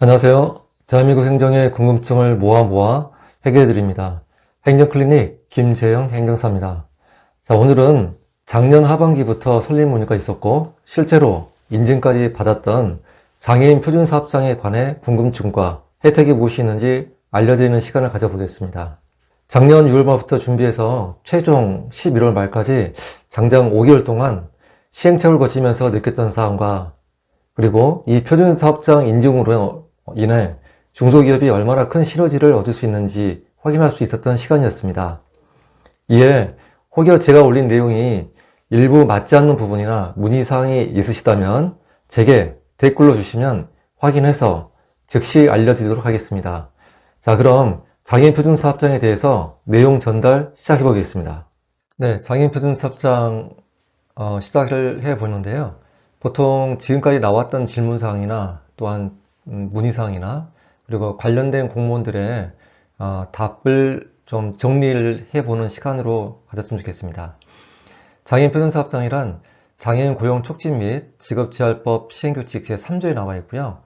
안녕하세요. 대한민국 행정의 궁금증을 모아 해결해 드립니다. 행정클리닉 김재영 행정사입니다. 자, 오늘은 작년 하반기부터 설립 문의가 있었고 실제로 인증까지 받았던 장애인 표준사업장에 관해 궁금증과 혜택이 무엇이 있는지 알려드리는 시간을 가져보겠습니다. 작년 6월 말부터 준비해서 최종 11월 말까지 장장 5개월 동안 시행착오를 거치면서 느꼈던 사항과 그리고 이 표준사업장 인증으로 인해 중소기업이 얼마나 큰 시너지를 얻을 수 있는지 확인할 수 있었던 시간이었습니다. 이에 혹여 제가 올린 내용이 일부 맞지 않는 부분이나 문의사항이 있으시다면 제게 댓글로 주시면 확인해서 즉시 알려드리도록 하겠습니다. 자, 그럼 장애인 표준사업장에 대해서 내용 전달 시작해 보겠습니다. 네, 장애인 표준사업장 시작을 해 보는데요. 보통 지금까지 나왔던 질문사항이나 또한 문의사항이나 그리고 관련된 공무원들의 답을 좀 정리를 해보는 시간으로 가졌으면 좋겠습니다. 장애인 표준사업장이란 장애인 고용 촉진 및 직업재활법 시행규칙 제3조에 나와 있고요.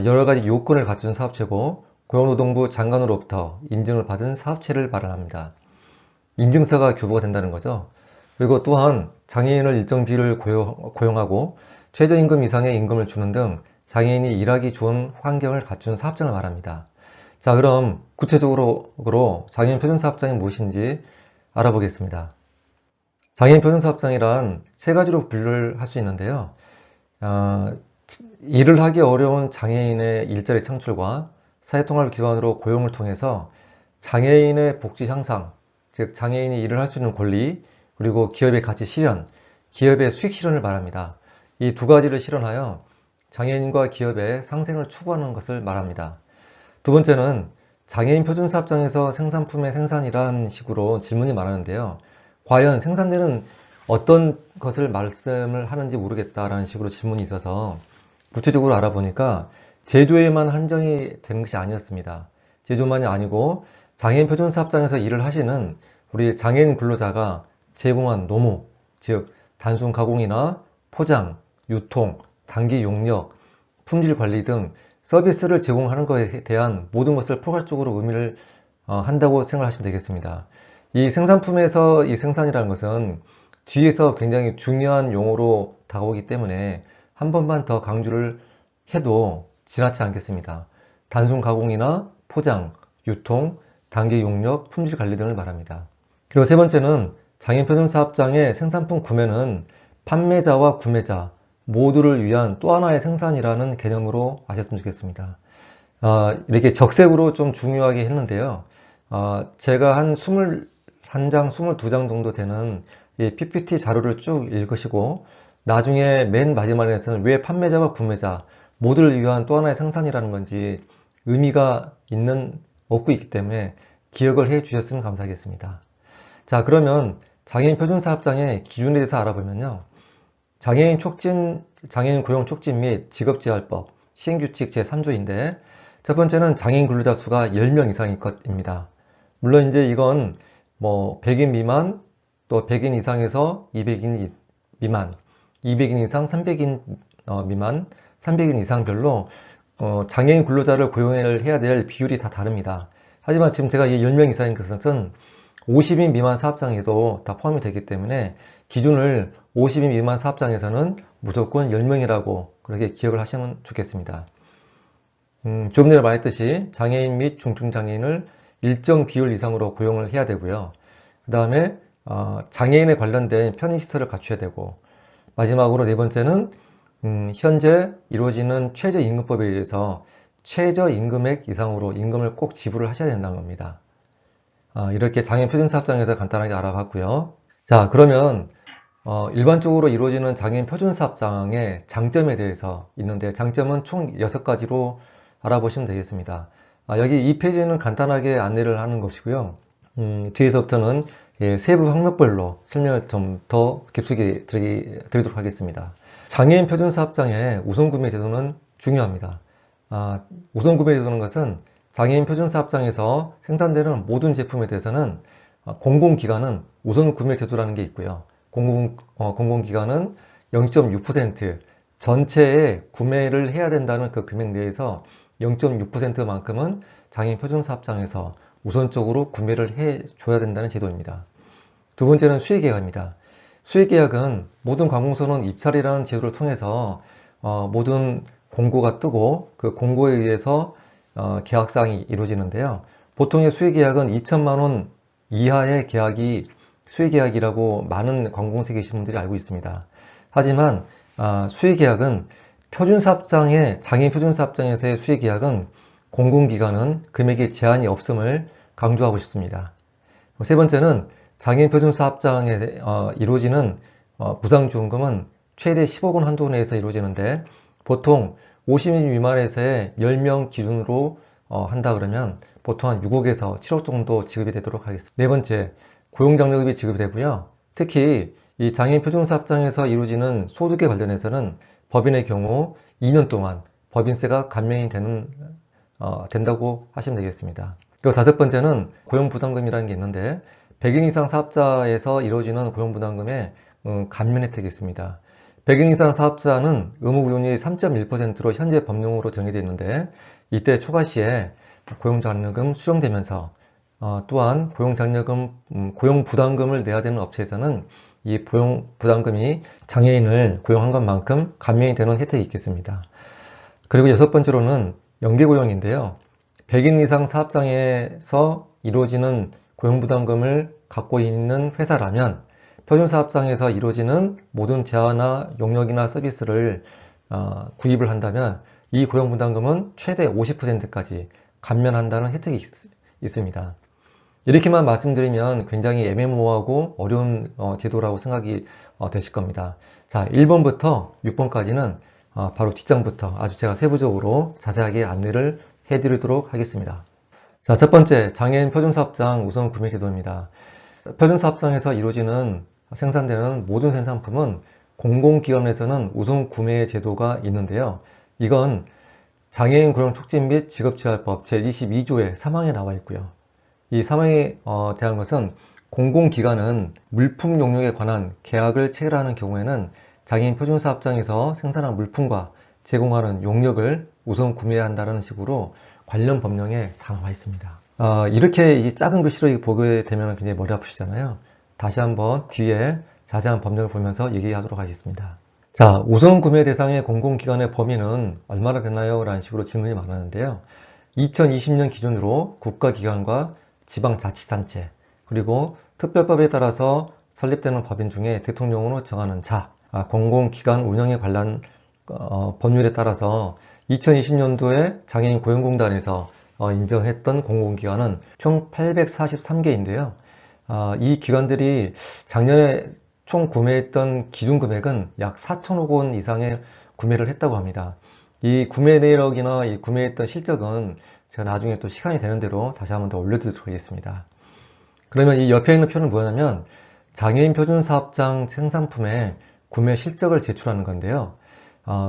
여러 가지 요건을 갖춘 사업체고 고용노동부 장관으로부터 인증을 받은 사업체를 말합니다. 인증서가 교부가 된다는 거죠. 그리고 또한 장애인을 일정 비율을 고용하고 최저임금 이상의 임금을 주는 등 장애인이 일하기 좋은 환경을 갖춘 사업장을 말합니다. 자, 그럼 구체적으로 장애인 표준사업장이 무엇인지 알아보겠습니다. 장애인 표준사업장이란 세 가지로 분류를 할 수 있는데요. 일을 하기 어려운 장애인의 일자리 창출과 사회통합을 기반으로 고용을 통해서 장애인의 복지 향상, 즉 장애인이 일을 할 수 있는 권리, 그리고 기업의 가치 실현, 기업의 수익 실현을 말합니다. 이 두 가지를 실현하여 장애인과 기업의 상생을 추구하는 것을 말합니다. 두 번째는 장애인 표준사업장에서 생산품의 생산이란 식으로 질문이 많았는데요. 과연 생산되는 어떤 것을 말씀을 하는지 모르겠다라는 식으로 질문이 있어서 구체적으로 알아보니까 제조에만 한정이 된 것이 아니었습니다. 제조만이 아니고 장애인 표준사업장에서 일을 하시는 우리 장애인 근로자가 제공한 노무, 즉 단순 가공이나 포장, 유통, 단기 용역, 품질 관리 등 서비스를 제공하는 것에 대한 모든 것을 포괄적으로 의미를 한다고 생각하시면 되겠습니다. 이 생산품에서 이 생산이라는 것은 뒤에서 굉장히 중요한 용어로 다가오기 때문에 한 번만 더 강조를 해도 지나치지 않겠습니다. 단순 가공이나 포장, 유통, 단기 용역, 품질 관리 등을 말합니다. 그리고 세 번째는 장애인 표준사업장의 생산품 구매는 판매자와 구매자 모두를 위한 또 하나의 생산이라는 개념으로 아셨으면 좋겠습니다. 이렇게 적색으로 좀 중요하게 했는데요. 제가 한 21장, 22장 정도 되는 이 PPT 자료를 쭉 읽으시고 나중에 맨 마지막에서는 왜 판매자와 구매자 모두를 위한 또 하나의 생산이라는 건지 의미가 얻고 있기 때문에 기억을 해 주셨으면 감사하겠습니다. 자, 그러면 장애인 표준사업장의 기준에 대해서 알아보면요. 장애인 고용 촉진 및 직업재활법 시행규칙 제3조인데 첫 번째는 장애인 근로자 수가 10명 이상일 것입니다. 물론 이제 이건 뭐 100인 미만, 또 100인 이상에서 200인 미만, 200인 이상, 300인 미만, 300인 이상별로 장애인 근로자를 고용을 해야 될 비율이 다 다릅니다. 하지만 지금 제가 이 10명 이상인 것은 50인 미만 사업장에도 다 포함이 되기 때문에 기준을 50인 미만 사업장에서는 무조건 10명이라고 그렇게 기억을 하시면 좋겠습니다. 조금 전에 말했듯이 장애인 및 중증장애인을 일정 비율 이상으로 고용을 해야 되고요. 그 다음에 장애인에 관련된 편의시설을 갖춰야 되고 마지막으로 네 번째는 현재 이루어지는 최저임금법에 의해서 최저임금액 이상으로 임금을 꼭 지불을 하셔야 된다는 겁니다. 이렇게 장애인 표준사업장에서 간단하게 알아봤고요. 자, 그러면 일반적으로 이루어지는 장애인 표준사업장의 장점에 대해서 있는데 장점은 총 6가지로 알아보시면 되겠습니다. 여기 이 페이지는 간단하게 안내를 하는 것이고요. 뒤에서부터는 세부 항목별로 설명을 좀 더 깊숙이 드리도록 하겠습니다. 장애인 표준사업장의 우선구매 제도는 중요합니다. 우선구매 제도는 것은 장애인 표준사업장에서 생산되는 모든 제품에 대해서는 공공기관은 우선구매 제도라는 게 있고요. 공공기관은 0.6% 전체의 구매를 해야 된다는 그 금액 내에서 0.6%만큼은 장애인 표준사업장에서 우선적으로 구매를 해줘야 된다는 제도입니다. 두 번째는 수의계약입니다. 수의계약은 모든 관공서는 입찰이라는 제도를 통해서 모든 공고가 뜨고 그 공고에 의해서 계약사항이 이루어지는데요. 보통의 수의계약은 2천만 원 이하의 계약이 수의계약이라고 많은 관공서에 계신 분들이 알고 있습니다. 하지만 수의계약은 장애인 표준사업장에서의 수의계약은 공공기관은 금액에 제한이 없음을 강조하고 싶습니다. 세 번째는 장애인 표준사업장에 이루어지는 무상지원금은 최대 10억 원 한도 내에서 이루어지는데 보통 50인 미만에서의 10명 기준으로 한다 그러면 보통 한 6억에서 7억 정도 지급이 되도록 하겠습니다. 네 번째, 고용장려급이 지급이 되고요. 특히 이 장애인 표준사업장에서 이루어지는 소득에 관련해서는 법인의 경우 2년 동안 법인세가 감면이 된다고 하시면 되겠습니다. 그리고 다섯 번째는 고용부담금이라는 게 있는데 100인 이상 사업자에서 이루어지는 고용부담금에 감면 혜택이 있습니다. 100인 이상 사업자는 의무구용률이 3.1%로 현재 법령으로 정해져 있는데 이때 초과시에 고용장려금 수령되면서 또한 고용부담금을 내야 되는 업체에서는 이 고용부담금이 장애인을 고용한 것만큼 감면이 되는 혜택이 있겠습니다. 그리고 여섯 번째로는 연계고용인데요. 100인 이상 사업장에서 이루어지는 고용부담금을 갖고 있는 회사라면 표준사업장에서 이루어지는 모든 재화나 용역이나 서비스를 구입을 한다면 이 고용부담금은 최대 50%까지 감면한다는 혜택이 있습니다. 이렇게만 말씀드리면 굉장히 애매모호하고 어려운 제도라고 생각이 되실 겁니다. 자, 1번부터 6번까지는 바로 뒷장부터 아주 제가 세부적으로 자세하게 안내를 해드리도록 하겠습니다. 자, 첫 번째, 장애인 표준사업장 우선 구매 제도입니다. 표준사업장에서 이루어지는 생산되는 모든 생산품은 공공기관에서는 우선 구매 제도가 있는데요. 이건 장애인 고용 촉진 및 직업재활법 제22조의 3항에 나와 있고요. 이 3항에 대한 것은 공공기관은 물품 용역에 관한 계약을 체결하는 경우에는 장애인 표준사업장에서 생산한 물품과 제공하는 용역을 우선 구매해야 한다는 식으로 관련 법령에 다 나와 있습니다. 이렇게 이 작은 글씨로 보게 되면 굉장히 머리 아프시잖아요. 다시 한번 뒤에 자세한 법령을 보면서 얘기하도록 하겠습니다. 자, 우선 구매 대상의 공공기관의 범위는 얼마나 되나요? 라는 식으로 질문이 많았는데요. 2020년 기준으로 국가기관과 지방자치단체 그리고 특별법에 따라서 설립되는 법인 중에 대통령으로 정하는 공공기관 운영에 관한 법률에 따라서 2020년도에 장애인 고용공단에서 인정했던 공공기관은 총 843개인데요. 이 기관들이 작년에 총 구매했던 기준금액은 약 4천억 원 이상의 구매를 했다고 합니다. 이 구매 내역이나 이 구매했던 실적은 제가 나중에 또 시간이 되는 대로 다시 한번 더 올려드리도록 하겠습니다. 그러면 이 옆에 있는 표는 뭐냐면 장애인 표준사업장 생산품의 구매 실적을 제출하는 건데요.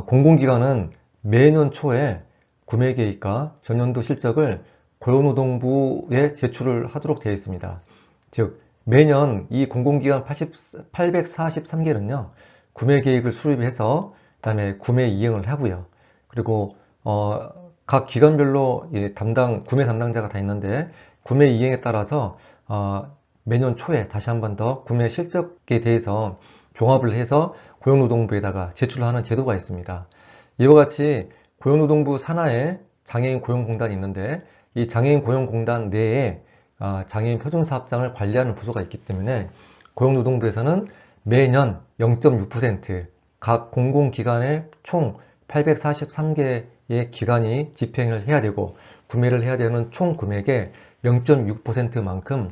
공공기관은 매년 초에 구매 계획과 전년도 실적을 고용노동부에 제출을 하도록 되어 있습니다. 즉 매년 이 공공기관 843개는요 구매 계획을 수립해서 그 다음에 구매 이행을 하고요. 그리고 각 기관별로 구매 담당자가 다 있는데 구매 이행에 따라서 매년 초에 다시 한 번 더 구매 실적에 대해서 종합을 해서 고용노동부에다가 제출하는 제도가 있습니다. 이와 같이 고용노동부 산하에 장애인 고용공단이 있는데 이 장애인 고용공단 내에 장애인 표준사업장을 관리하는 부서가 있기 때문에 고용노동부에서는 매년 0.6% 각 공공기관의 총 843개의 기관이 집행을 해야 되고 구매를 해야 되는 총 금액의 0.6%만큼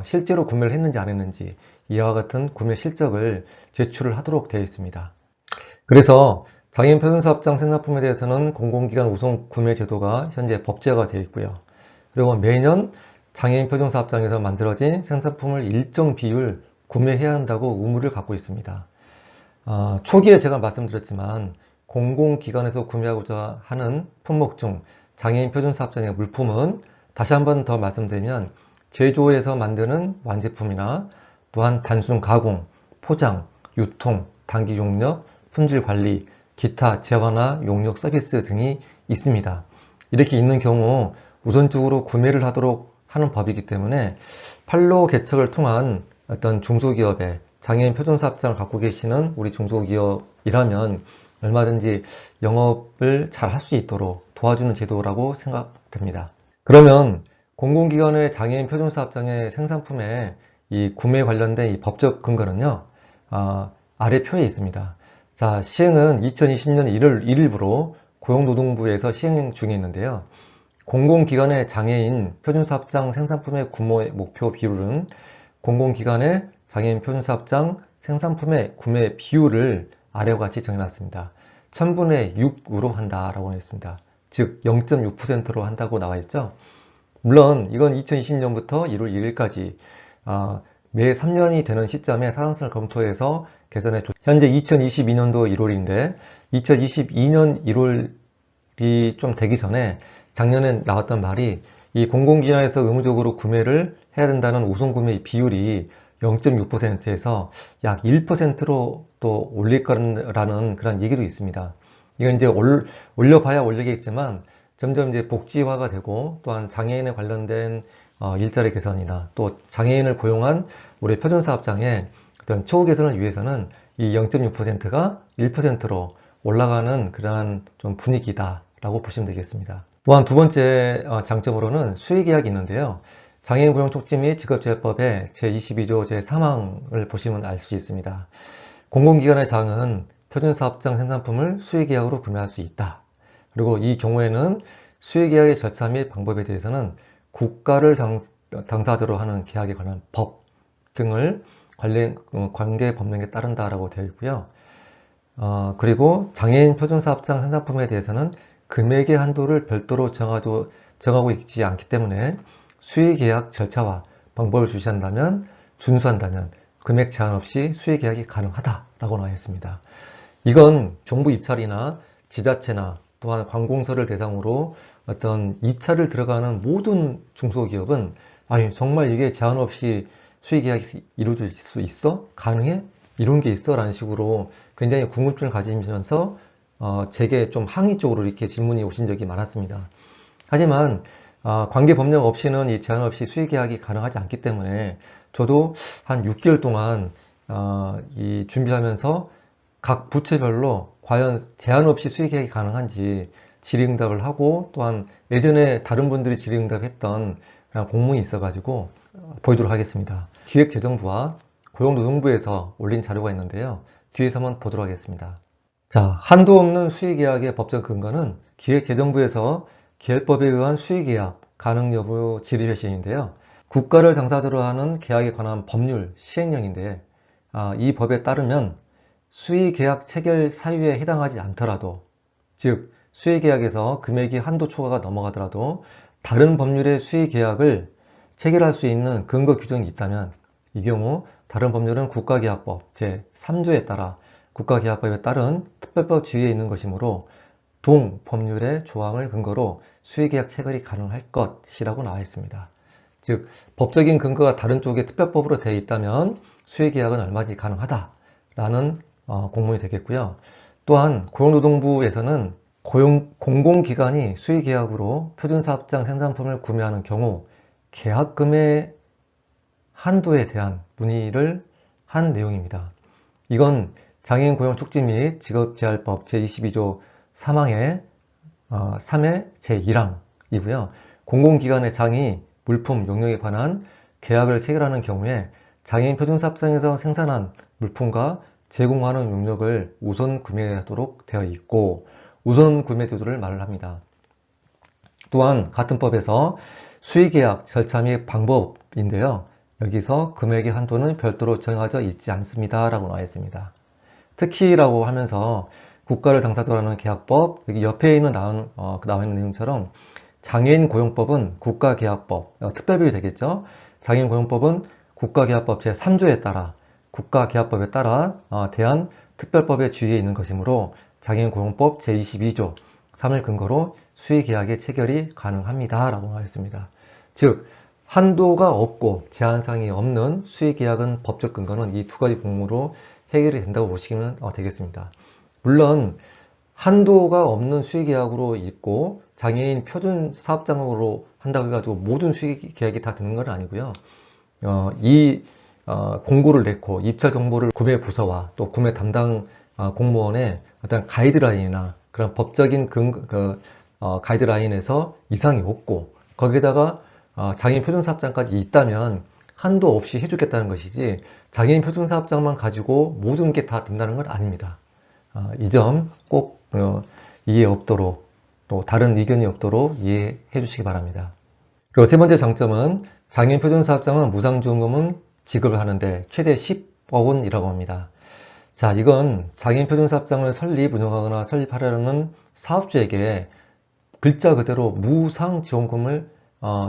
실제로 구매를 했는지 안 했는지 이와 같은 구매 실적을 제출을 하도록 되어 있습니다. 그래서 장애인 표준사업장 생산품에 대해서는 공공기관 우선 구매 제도가 현재 법제화가 되어 있고요. 그리고 매년 장애인 표준사업장에서 만들어진 생산품을 일정 비율 구매해야 한다고 의무를 갖고 있습니다. 초기에 제가 말씀드렸지만 공공기관에서 구매하고자 하는 품목 중 장애인 표준사업장의 물품은 다시 한번 더 말씀드리면 제조에서 만드는 완제품이나 또한 단순 가공, 포장, 유통, 단기 용역, 품질 관리, 기타 재화나 용역 서비스 등이 있습니다. 이렇게 있는 경우 우선적으로 구매를 하도록 하는 법이기 때문에 판로 개척을 통한 어떤 중소기업의 장애인 표준사업장을 갖고 계시는 우리 중소기업이라면 얼마든지 영업을 잘 할 수 있도록 도와주는 제도라고 생각됩니다. 그러면 공공기관의 장애인 표준사업장의 생산품의 이 구매 관련된 이 법적 근거는요, 아래 표에 있습니다. 자, 시행은 2020년 1월 1일부로 고용노동부에서 시행 중에 있는데요. 공공기관의 장애인 표준사업장 생산품의 구매 목표 비율은 공공기관의 장애인 표준사업장 생산품의 구매 비율을 아래와 같이 정해놨습니다. 1000분의 6으로 한다라고 했습니다. 즉 0.6%로 한다고 나와 있죠. 물론 이건 2020년부터 1월 1일까지 매 3년이 되는 시점에 타당성을 검토해서 개선해 현재 2022년도 1월인데 2022년 1월이 좀 되기 전에 작년에 나왔던 말이 이 공공기관에서 의무적으로 구매를 해야 된다는 우선구매 비율이 0.6%에서 약 1%로 또 올릴 거라는 그런 얘기도 있습니다. 이건 이제 올려봐야 올리겠지만 점점 이제 복지화가 되고 또한 장애인에 관련된 일자리 개선이나 또 장애인을 고용한 우리 표준사업장의 어떤 처우 개선을 위해서는 이 0.6%가 1%로 올라가는 그러한 좀 분위기다라고 보시면 되겠습니다. 또한 두 번째 장점으로는 수의계약이 있는데요. 장애인 고용 촉지 및 직업재해법의 제22조 제3항을 보시면 알 수 있습니다. 공공기관의 장은 표준사업장 생산품을 수의계약으로 구매할 수 있다. 그리고 이 경우에는 수의계약의 절차 및 방법에 대해서는 국가를 당사자로 하는 계약에 관한 법 등을 관계 법령에 따른다라고 되어 있고요. 그리고 장애인 표준사업장 생산품에 대해서는 금액의 한도를 별도로 정하고 있지 않기 때문에 수의계약 절차와 방법을 준수한다면 금액 제한 없이 수의계약이 가능하다라고 나와 있습니다. 이건 정부 입찰이나 지자체나 또한 관공서를 대상으로 어떤 입찰을 들어가는 모든 중소기업은 아니 정말 이게 제한 없이 수의계약이 이루어질 수 있어? 가능해? 이런 게 있어? 라는 식으로 굉장히 궁금증을 가지면서 제게 좀 항의 쪽으로 이렇게 질문이 오신 적이 많았습니다. 하지만 관계 법령 없이는 이 제한 없이 수의계약이 가능하지 않기 때문에 저도 한 6개월 동안 이 준비하면서 각 부처별로 과연 제한 없이 수의계약이 가능한지 질의응답을 하고 또한 예전에 다른 분들이 질의응답했던 공문이 있어가지고 보이도록 하겠습니다. 기획재정부와 고용노동부에서 올린 자료가 있는데요. 뒤에서 한번 보도록 하겠습니다. 자, 한도 없는 수의계약의 법적 근거는 기획재정부에서 계열법에 의한 수의계약 가능 여부 질의 회신인데요. 국가를 당사자로 하는 계약에 관한 법률 시행령인데 이 법에 따르면 수의계약 체결 사유에 해당하지 않더라도 즉 수의계약에서 금액이 한도 초과가 넘어가더라도 다른 법률의 수의계약을 체결할 수 있는 근거 규정이 있다면 이 경우 다른 법률은 국가계약법 제3조에 따라 국가계약법에 따른 특별법 지위에 있는 것이므로 동 법률의 조항을 근거로 수의계약 체결이 가능할 것이라고 나와 있습니다. 즉 법적인 근거가 다른 쪽에 특별법으로 되어 있다면 수의계약은 얼마든지 가능하다라는 공문이 되겠고요. 또한 고용노동부에서는 공공기관이 수의계약으로 표준사업장 생산품을 구매하는 경우 계약금의 한도에 대한 문의를 한 내용입니다. 이건 장애인 고용 촉진 및 직업재활법 제22조 3항의 3회 제1항이고요. 공공기관의 장이 물품 용역에 관한 계약을 체결하는 경우에 장애인 표준사업장에서 생산한 물품과 제공하는 용역을 우선 구매하도록 되어 있고 우선 구매 제도를 말을 합니다. 또한 같은 법에서 수의계약 절차 및 방법인데요. 여기서 금액의 한도는 별도로 정해져 있지 않습니다. 라고 나와 있습니다. 특히라고 하면서 국가를 당사자로 하는 계약법, 여기 옆에 있는 나와 있는 내용처럼 장애인 고용법은 국가계약법, 특별법이 되겠죠. 장애인 고용법은 국가계약법 제3조에 따라 국가계약법에 따라 대한 특별법의 지위에 있는 것이므로 장애인 고용법 제22조 3을 근거로 수의계약의 체결이 가능합니다. 라고 나와 있습니다. 즉 한도가 없고 제한사항이 없는 수의계약은 법적 근거는 이 두 가지 공무로 해결이 된다고 보시면 되겠습니다. 물론 한도가 없는 수의계약으로 있고 장애인 표준 사업장으로 한다고 해가지고 모든 수의계약이 다 되는 건 아니고요. 공고를 내고 입찰 정보를 구매 부서와 또 구매 담당 공무원의 어떤 가이드라인이나 그런 법적인 가이드라인에서 이상이 없고 거기에다가 장애인 표준 사업장까지 있다면 한도 없이 해주겠다는 것이지 장애인 표준 사업장만 가지고 모든 게 다 된다는 건 아닙니다. 이 점 꼭 이해 없도록 또 다른 의견이 없도록 이해해 주시기 바랍니다. 그리고 세 번째 장점은 장애인 표준 사업장은 무상지원금은 지급을 하는데 최대 10억 원이라고 합니다. 자, 이건 장애인 표준 사업장을 설립, 운영하거나 설립하려는 사업주에게 글자 그대로 무상지원금을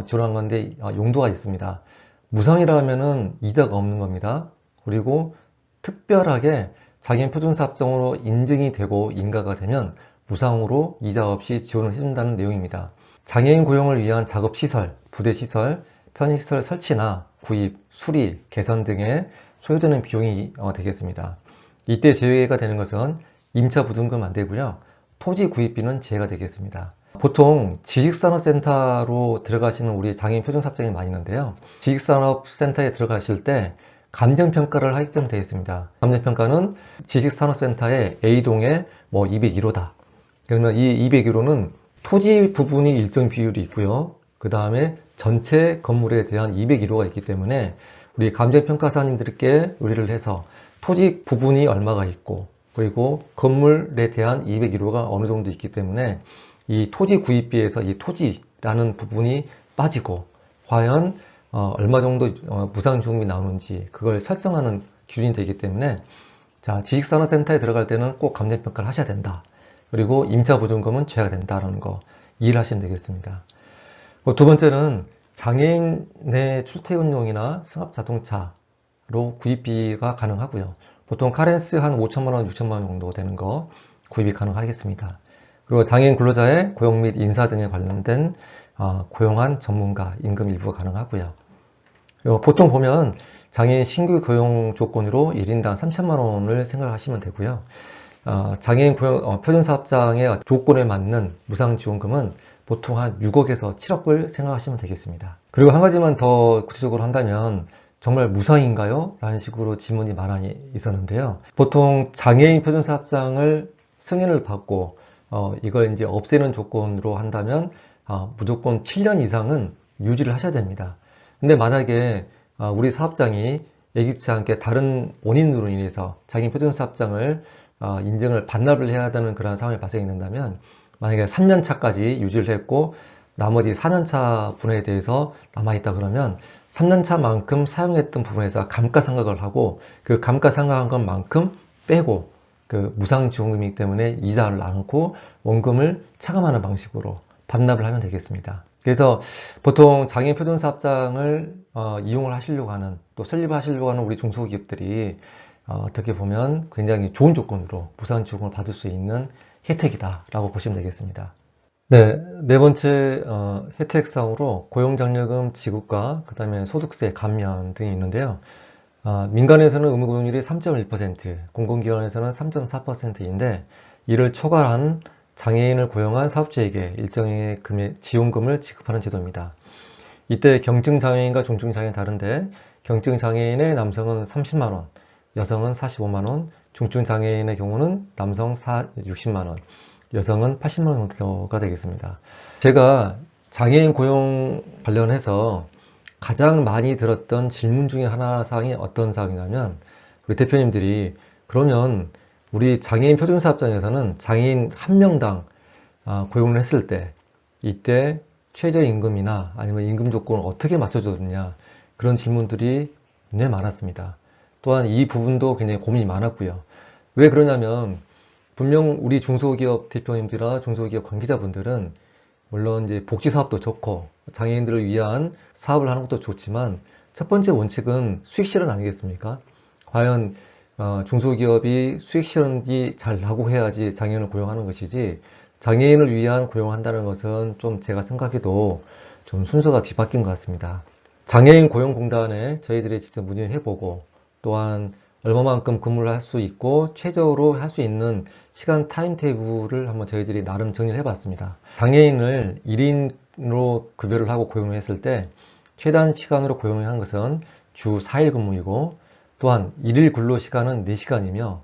지원한 건데 용도가 있습니다. 무상이라면은 이자가 없는 겁니다. 그리고 특별하게 장애인 표준 사업장으로 인증이 되고 인가가 되면 무상으로 이자 없이 지원을 해준다는 내용입니다. 장애인 고용을 위한 작업시설, 부대시설, 편의시설 설치나 구입, 수리, 개선 등에 소요되는 비용이 되겠습니다. 이때 제외가 되는 것은 임차 보증금 안 되고요. 토지 구입비는 제외가 되겠습니다. 보통 지식산업센터로 들어가시는 우리 장애인 표준 사업장이 많이 있는데요. 지식산업센터에 들어가실 때 감정평가를 하게끔 되어 있습니다. 감정평가는 지식산업센터의 A동에 201호다. 그러면 이 201호는 토지 부분이 일정 비율이 있고요. 그 다음에 전체 건물에 대한 201호가 있기 때문에 우리 감정평가사님들께 의뢰를 해서 토지 부분이 얼마가 있고 그리고 건물에 대한 201호가 어느 정도 있기 때문에 이 토지 구입비에서 이 토지라는 부분이 빠지고 과연 얼마 정도 무상지원금이 나오는지 그걸 설정하는 기준이 되기 때문에 자, 지식산업센터에 들어갈 때는 꼭 감정평가를 하셔야 된다. 그리고 임차보증금은 제외가 된다는 거 이해를 하시면 되겠습니다. 두 번째는 장애인의 출퇴근용이나 승합자동차로 구입비가 가능하고요. 보통 카렌스 한 5천만 원, 6천만 원 정도 되는 거 구입이 가능하겠습니다. 그리고 장애인 근로자의 고용 및 인사 등에 관련된 고용한 전문가 임금 일부가 가능하고요. 그리고 보통 보면 장애인 신규 고용 조건으로 1인당 3천만 원을 생각하시면 되고요. 장애인 표준 사업장의 조건에 맞는 무상지원금은 보통 한 6억에서 7억을 생각하시면 되겠습니다. 그리고 한 가지만 더 구체적으로 한다면 정말 무상인가요? 라는 식으로 질문이 많이 있었는데요. 보통 장애인 표준 사업장을 승인을 받고 이걸 이제 없애는 조건으로 한다면 무조건 7년 이상은 유지를 하셔야 됩니다. 근데 만약에 우리 사업장이 예기치 않게 다른 원인으로 인해서 장애인 표준 사업장을 인증을 반납을 해야 되는 그런 상황이 발생이 된다면 만약에 3년 차까지 유지를 했고 나머지 4년 차 분에 대해서 남아있다 그러면 3년 차만큼 사용했던 부분에서 감가상각을 하고 그 감가상각한 것만큼 빼고 그 무상지원금이기 때문에 이자를 않고 원금을 차감하는 방식으로 반납을 하면 되겠습니다. 그래서 보통 장애인 표준 사업장을 이용을 하시려고 하는 또 설립하시려고 하는 우리 중소기업들이 어떻게 보면 굉장히 좋은 조건으로 무상지원금을 받을 수 있는 혜택이다 라고 보시면 되겠습니다. 네 번째 혜택사항으로 고용장려금 지급과 그 다음에 소득세 감면 등이 있는데요. 민간에서는 의무고용률이 3.1%, 공공기관에서는 3.4%인데 이를 초과한 장애인을 고용한 사업주에게 일정의 지원금을 지급하는 제도입니다. 이때 경증장애인과 중증장애인 다른데 경증장애인의 남성은 30만원, 여성은 45만원, 중증장애인의 경우는 남성 60만원, 여성은 80만원 정도가 되겠습니다. 제가 장애인 고용 관련해서 가장 많이 들었던 질문 중에 하나 사항이 어떤 사항이냐면 우리 대표님들이 그러면 우리 장애인 표준사업장에서는 장애인 한 명당 고용을 했을 때 이때 최저임금이나 아니면 임금 조건을 어떻게 맞춰줬느냐 그런 질문들이 굉장히 많았습니다. 또한 이 부분도 굉장히 고민이 많았고요. 왜 그러냐면 분명 우리 중소기업 대표님들이나 중소기업 관계자분들은 물론 이제 복지 사업도 좋고 장애인들을 위한 사업을 하는 것도 좋지만 첫 번째 원칙은 수익 실현 아니겠습니까? 과연 중소기업이 수익 실현이 잘 나고 해야지 장애인을 고용하는 것이지 장애인을 위한 고용을 한다는 것은 좀 제가 생각해도 좀 순서가 뒤바뀐 것 같습니다. 장애인 고용공단에 저희들이 직접 문의를 해보고 또한 얼마만큼 근무를 할 수 있고 최저로 할 수 있는 시간 타임테이블을 한번 저희들이 나름 정리를 해봤습니다. 장애인을 1인으로 급여를 하고 고용을 했을 때 최단 시간으로 고용을 한 것은 주 4일 근무이고, 또한 1일 근로시간은 4시간이며,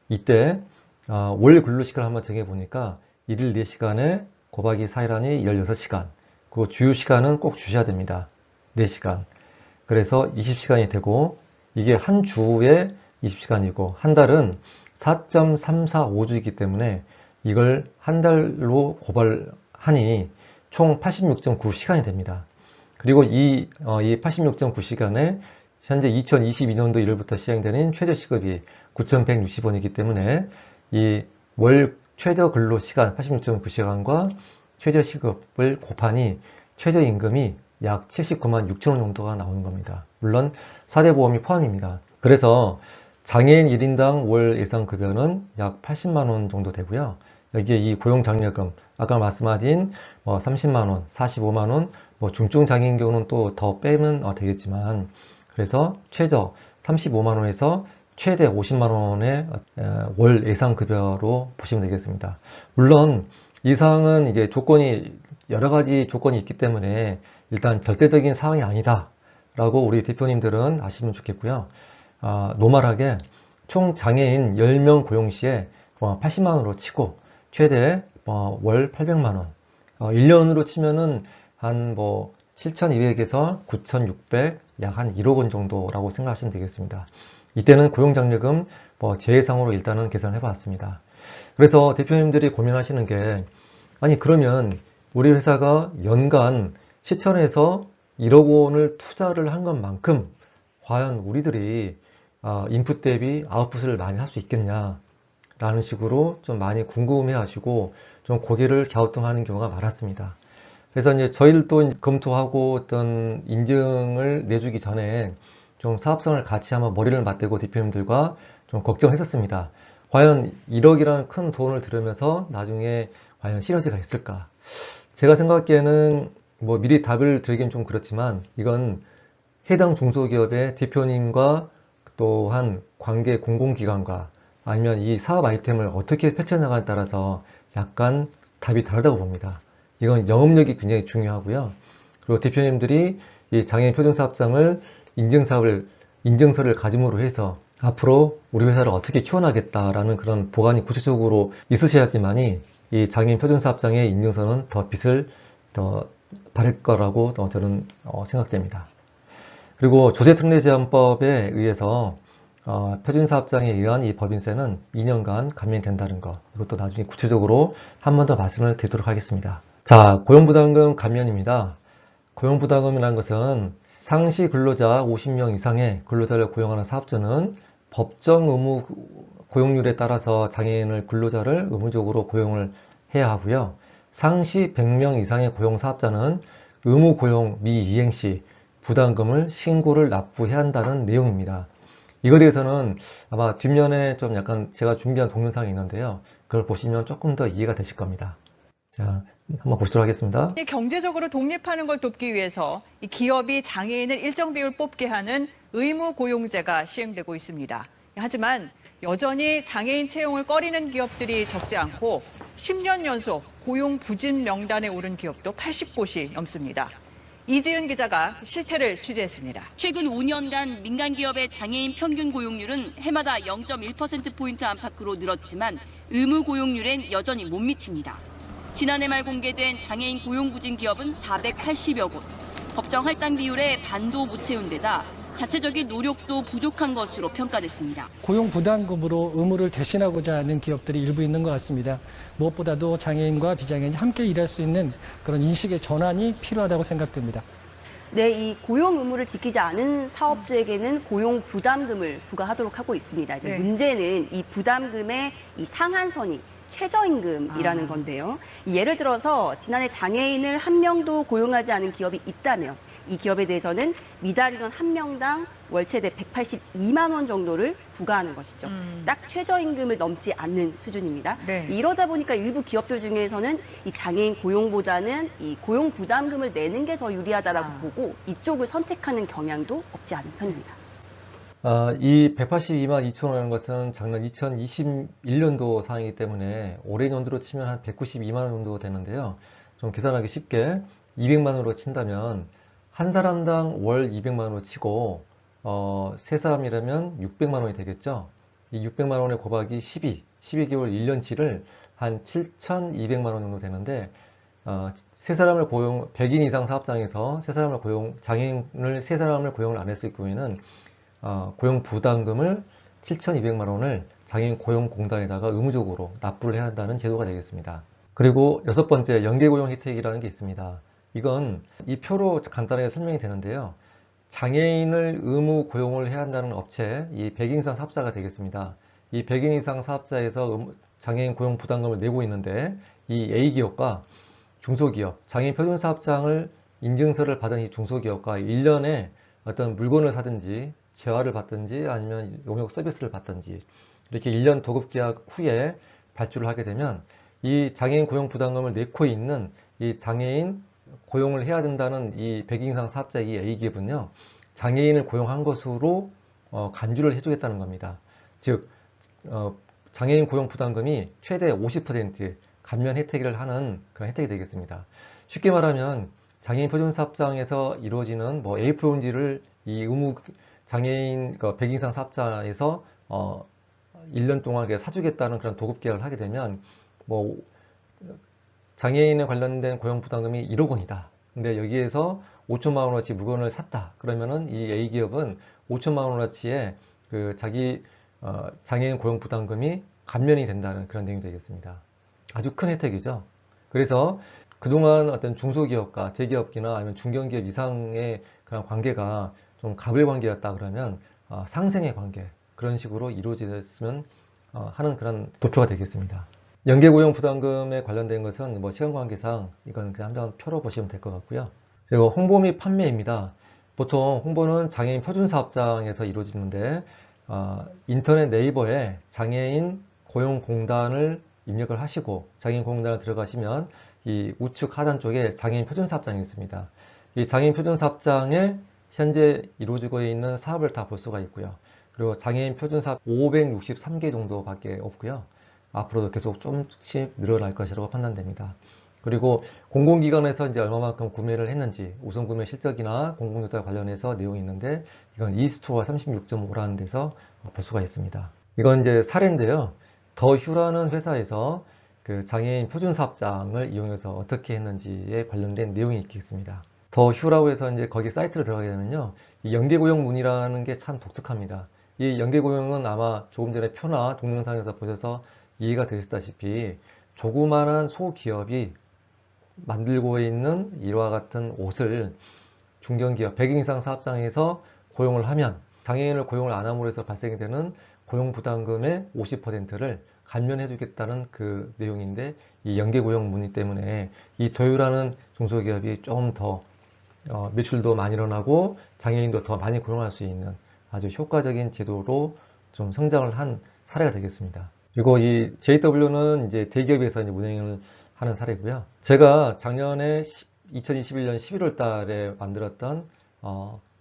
이때 월 근로시간을 한번 정해보니까 1일 4시간에 곱하기 4일 하니 16시간, 그리고 주휴시간은 꼭 주셔야 됩니다. 4시간. 그래서 20시간이 되고, 이게 한 주에 20시간이고 한 달은 4.345주이기 때문에 이걸 한 달로 고발하니 총 86.9시간이 됩니다. 그리고 이 86.9시간에 현재 2022년도 1월부터 시행되는 최저시급이 9,160원이기 때문에 이 월 최저 근로시간 86.9시간과 최저시급을 곱하니 최저임금이 약 79만 6천원 정도가 나오는 겁니다. 물론 4대 보험이 포함입니다. 그래서 장애인 1인당 월 예상급여는 약 80만원 정도 되고요. 여기에 이 고용장려금, 아까 말씀하신 30만원, 45만원, 중증 장애인 경우는 또 더 빼면 되겠지만, 그래서 최저 35만원에서 최대 50만원의 월 예상급여로 보시면 되겠습니다. 물론 이 사항은 이제 여러 가지 조건이 있기 때문에 일단 절대적인 사항이 아니다 라고 우리 대표님들은 아시면 좋겠고요. 노멀하게 총 장애인 10명 고용 시에 80만원으로 치고 최대 월 800만원, 1년으로 치면은 한 7,200에서 9,600, 약 한 1억 원 정도라고 생각하시면 되겠습니다. 이때는 고용장려금 제외상으로 일단은 계산해 봤습니다. 그래서 대표님들이 고민하시는 게, 아니 그러면 우리 회사가 연간 시천에서 1억 원을 투자를 한 것만큼 과연 우리들이 인풋 대비 아웃풋을 많이 할 수 있겠냐 라는 식으로 좀 많이 궁금해 하시고 좀 고개를 갸우뚱하는 경우가 많았습니다. 그래서 이제 저희들도 검토하고 어떤 인증을 내주기 전에 좀 사업성을 같이 한번 머리를 맞대고 대표님들과 좀 걱정했었습니다. 과연 1억이라는 큰 돈을 들으면서 나중에 과연 시너지가 있을까? 제가 생각하기에는 미리 답을 드리긴 좀 그렇지만 이건 해당 중소기업의 대표님과 또한 관계 공공기관과 아니면 이 사업 아이템을 어떻게 펼쳐나가에 따라서 약간 답이 다르다고 봅니다. 이건 영업력이 굉장히 중요하고요. 그리고 대표님들이 이 장애인 표준사업장을 인증서를 가짐으로 해서 앞으로 우리 회사를 어떻게 키워나겠다라는 그런 보관이 구체적으로 있으셔야지만이 이 장애인 표준사업장의 인증서는 더 빛을 더 발할 거라고 저는 생각됩니다. 그리고 조세특례제한법에 의해서 표준사업장에 의한 이 법인세는 2년간 감면된다는 것, 이것도 나중에 구체적으로 한 번 더 말씀을 드리도록 하겠습니다. 자, 고용부담금 감면입니다. 고용부담금이라는 것은 상시 근로자 50명 이상의 근로자를 고용하는 사업자는 법정 의무 고용률에 따라서 장애인을 근로자를 의무적으로 고용을 해야 하고요. 상시 100명 이상의 고용 사업자는 의무 고용 미이행 시 부담금을 신고를 납부해야 한다는 내용입니다. 이거에 대해서는 아마 뒷면에 좀 약간 제가 준비한 동영상이 있는데요. 그걸 보시면 조금 더 이해가 되실 겁니다. 자, 한번 보시도록 하겠습니다. 경제적으로 독립하는 걸 돕기 위해서 이 기업이 장애인을 일정 비율 뽑게 하는 의무 고용제가 시행되고 있습니다. 하지만 여전히 장애인 채용을 꺼리는 기업들이 적지 않고 10년 연속 고용 부진 명단에 오른 기업도 80곳이 넘습니다. 이지은 기자가 실태를 취재했습니다. 최근 5년간 민간 기업의 장애인 평균 고용률은 해마다 0.1%포인트 안팎으로 늘었지만 의무 고용률엔 여전히 못 미칩니다. 지난해 말 공개된 장애인 고용 부진 기업은 480여 곳. 법정 할당 비율에 반도 못 채운 데다 자체적인 노력도 부족한 것으로 평가됐습니다. 고용 부담금으로 의무를 대신하고자 하는 기업들이 일부 있는 것 같습니다. 무엇보다도 장애인과 비장애인이 함께 일할 수 있는 그런 인식의 전환이 필요하다고 생각됩니다. 네, 이 고용 의무를 지키지 않은 사업주에게는 고용 부담금을 부과하도록 하고 있습니다. 이제 문제는 이 부담금의 이 상한선이 최저임금이라는 건데요. 예를 들어서 지난해 장애인을 한 명도 고용하지 않은 기업이 있다면 이 기업에 대해서는 미달 인원 한 명당 월 최대 182만 원 정도를 부과하는 것이죠. 딱 최저임금을 넘지 않는 수준입니다. 네. 이러다 보니까 일부 기업들 중에서는 이 장애인 고용보다는 이 고용 부담금을 내는 게 더 유리하다라고 보고 이쪽을 선택하는 경향도 없지 않은 편입니다. 이 182만 2천 원이라는 것은 작년 2021년도 상황이기 때문에 올해 연도로 치면 한 192만 원 정도 되는데요. 좀 계산하기 쉽게 200만 원으로 친다면 한 사람당 월 200만 원으로 치고 세 사람이라면 600만 원이 되겠죠. 이 600만 원의 곱하기 12개월 1년치를 한 7,200만 원 정도 되는데 세 사람을 100인 이상 사업장에서 장애인을 세 사람을 고용을 안 했을 경우에는 고용 부담금을 7,200만 원을 장애인 고용공단에다가 의무적으로 납부를 해야 한다는 제도가 되겠습니다. 그리고 여섯 번째, 연계고용 혜택이라는 게 있습니다. 이건 이 표로 간단하게 설명이 되는데요. 장애인을 의무 고용을 해야 한다는 업체, 이 100인 이상 사업자가 되겠습니다. 이 100인 이상 사업자에서 장애인 고용 부담금을 내고 있는데 이 A기업과 중소기업, 장애인 표준사업장을 인증서를 받은 이 중소기업과 1년에 어떤 물건을 사든지 재화를 받든지 아니면 용역 서비스를 받든지 이렇게 1년 도급계약 후에 발주를 하게 되면 이 장애인 고용 부담금을 내고 있는 이 장애인 고용을 해야 된다는 이 100인 이상 사업자의 이 A기업은요, 장애인을 고용한 것으로 간주를 해주겠다는 겁니다. 즉 장애인 고용 부담금이 최대 50% 감면 혜택을 하는 그런 혜택이 되겠습니다. 쉽게 말하면 장애인 표준사업장에서 이루어지는 뭐 A4용지를 이 의무 장애인 100인 이상 사업자에서 1년 동안 사주겠다는 그런 도급계약을 하게 되면 뭐 장애인에 관련된 고용부담금이 1억 원이다. 근데 여기에서 5천만 원어치 물건을 샀다. 그러면은 이 A기업은 5천만 원어치의 그 자기 장애인 고용부담금이 감면이 된다는 그런 내용이 되겠습니다. 아주 큰 혜택이죠. 그래서 그동안 어떤 중소기업과 대기업이나 아니면 중견기업 이상의 그런 관계가 좀 갑을 관계였다 그러면 상생의 관계, 그런 식으로 이루어졌으면 하는 그런 도표가 되겠습니다. 연계고용 부담금에 관련된 것은 뭐 시간 관계상 이건 그냥 한번 표로 보시면 될 것 같고요. 그리고 홍보 및 판매입니다. 보통 홍보는 장애인 표준사업장에서 이루어지는데 인터넷 네이버에 장애인 고용공단을 입력을 하시고 장애인 고용공단을 들어가시면 이 우측 하단 쪽에 장애인 표준사업장이 있습니다. 이 장애인 표준사업장에 현재 이루어지고 있는 사업을 다 볼 수가 있고요. 그리고 장애인 표준사업 563개 정도밖에 없고요. 앞으로도 계속 조금씩 늘어날 것이라고 판단됩니다. 그리고 공공기관에서 이제 얼마만큼 구매를 했는지 우선 구매 실적이나 공공요타 관련해서 내용이 있는데 이건 e스토어 36.5라는 데서 볼 수가 있습니다. 이건 이제 사례인데요. 더 휴라는 회사에서 그 장애인 표준사업장을 이용해서 어떻게 했는지에 관련된 내용이 있겠습니다. 더 휴라고 해서 이제 거기 사이트로 들어가게 되면요. 이 연계고용 문이라는 게 참 독특합니다. 이 연계고용은 아마 조금 전에 표나 동영상에서 보셔서 이해가 되셨다시피 조그마한 소기업이 만들고 있는 이와 같은 옷을 중견기업 100인 이상 사업장에서 고용을 하면 장애인을 고용을 안 함으로 해서 발생이 되는 고용부담금의 50%를 감면해 주겠다는 그 내용인데 이 연계고용 문의 때문에 이 도유라는 중소기업이 좀 더 매출도 많이 일어나고 장애인도 더 많이 고용할 수 있는 아주 효과적인 제도로 좀 성장을 한 사례가 되겠습니다. 그리고 이 JW는 이제 대기업에서 이제 운영을 하는 사례고요. 제가 작년에 2021년 11월 달에 만들었던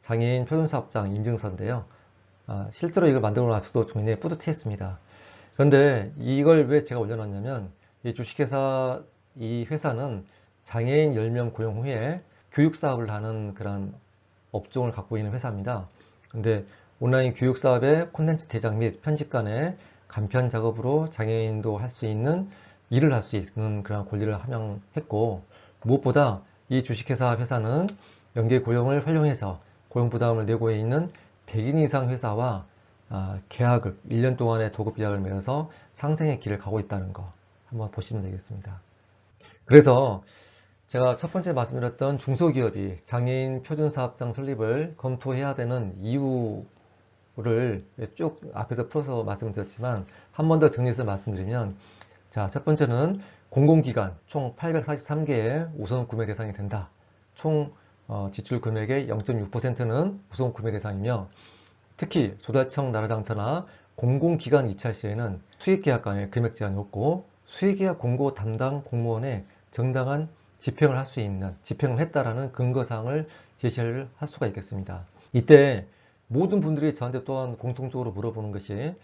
장애인 표준사업장 인증서인데요. 실제로 이걸 만들고 나서도 굉장히 뿌듯했습니다. 그런데 이걸 왜 제가 올려놨냐면 이 주식회사 이 회사는 장애인 10명 고용 후에 교육사업을 하는 그런 업종을 갖고 있는 회사입니다. 근데 온라인 교육사업의 콘텐츠 제작 및 편집 간의 간편 작업으로 장애인도 할 수 있는 일을 할 수 있는 그런 권리를 함양했고 무엇보다 이 주식회사 회사는 연계 고용을 활용해서 고용 부담을 내고 있는 100인 이상 회사와 계약을 1년 동안의 도급 계약을 맺어서 상생의 길을 가고 있다는 거 한번 보시면 되겠습니다. 그래서 제가 첫 번째 말씀드렸던 중소기업이 장애인 표준사업장 설립을 검토해야 되는 이유를 쭉 앞에서 풀어서 말씀드렸지만 한 번 더 정리해서 말씀드리면 자, 첫 번째는 공공기관 총 843개의 우선 구매 대상이 된다. 총 지출 금액의 0.6%는 우선 구매 대상이며 특히 조달청 나라장터나 공공기관 입찰 시에는 수익계약 간의 금액 제한이 없고 수익계약 공고 담당 공무원의 정당한 집행을 할 수 있는 집행을 했다라는 근거사항을 제시를 할 수가 있겠습니다. 이때 모든 분들이 저한테 또한 공통적으로 물어보는 것이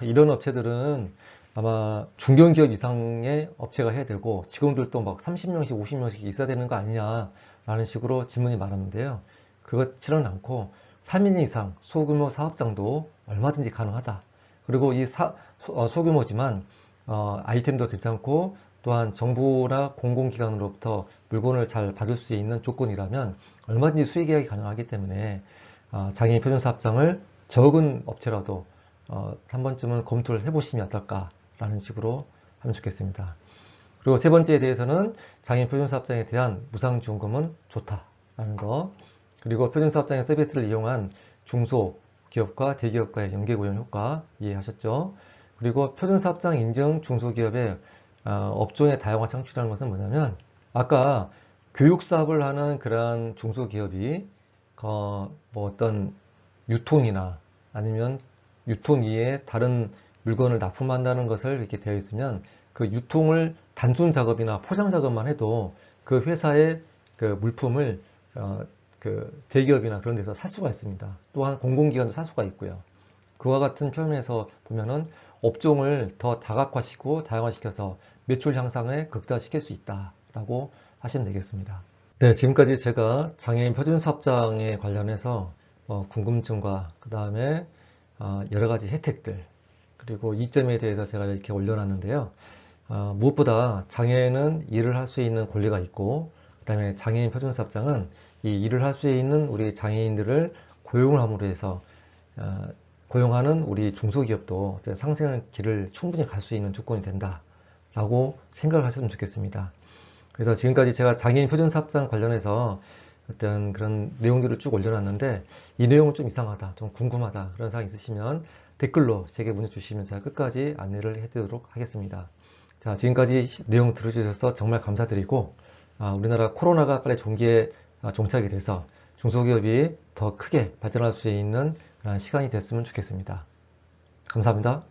이런 업체들은 아마 중견기업 이상의 업체가 해야 되고 직원들도 막 30명씩 50명씩 있어야 되는 거 아니냐 라는 식으로 질문이 많았는데요. 그렇지는 않고 3인 이상 소규모 사업장도 얼마든지 가능하다. 그리고 이 소규모지만 아이템도 괜찮고 또한 정부나 공공기관으로부터 물건을 잘 받을 수 있는 조건이라면 얼마든지 수익 계약이 가능하기 때문에 장애인 표준사업장을 적은 업체라도 한 번쯤은 검토를 해보시면 어떨까라는 식으로 하면 좋겠습니다. 그리고 세 번째에 대해서는 장애인 표준사업장에 대한 무상지원금은 좋다라는 거, 그리고 표준사업장의 서비스를 이용한 중소기업과 대기업과의 연계고용 효과 이해하셨죠? 그리고 표준사업장 인증 중소기업의 업종의 다양화 창출이라는 것은 뭐냐면 아까 교육사업을 하는 그러한 중소기업이 뭐 어떤 유통이나 아니면 유통 이외에 다른 물건을 납품한다는 것을 이렇게 되어 있으면 그 유통을 단순 작업이나 포장 작업만 해도 그 회사의 그 물품을 그 대기업이나 그런 데서 살 수가 있습니다. 또한 공공기관도 살 수가 있고요. 그와 같은 표현에서 보면은 업종을 더 다각화시키고 다양화시켜서 매출 향상에 극대화시킬 수 있다라고 하시면 되겠습니다. 네, 지금까지 제가 장애인 표준사업장에 관련해서 궁금증과 그 다음에 여러 가지 혜택들 그리고 이점에 대해서 제가 이렇게 올려놨는데요. 무엇보다 장애인은 일을 할 수 있는 권리가 있고 그 다음에 장애인 표준사업장은 이 일을 할 수 있는 우리 장애인들을 고용을 함으로 해서 고용하는 우리 중소기업도 상생의 길을 충분히 갈 수 있는 조건이 된다라고 생각을 하셨으면 좋겠습니다. 그래서 지금까지 제가 장애인 표준사업장 관련해서 어떤 그런 내용들을 쭉 올려놨는데 이 내용은 좀 이상하다, 좀 궁금하다 그런 사항 있으시면 댓글로 제게 문의 주시면 제가 끝까지 안내를 해드리도록 하겠습니다. 자, 지금까지 내용 들어주셔서 정말 감사드리고 우리나라 코로나가 빨리 종기에 종착이 돼서 중소기업이 더 크게 발전할 수 있는 그런 시간이 됐으면 좋겠습니다. 감사합니다.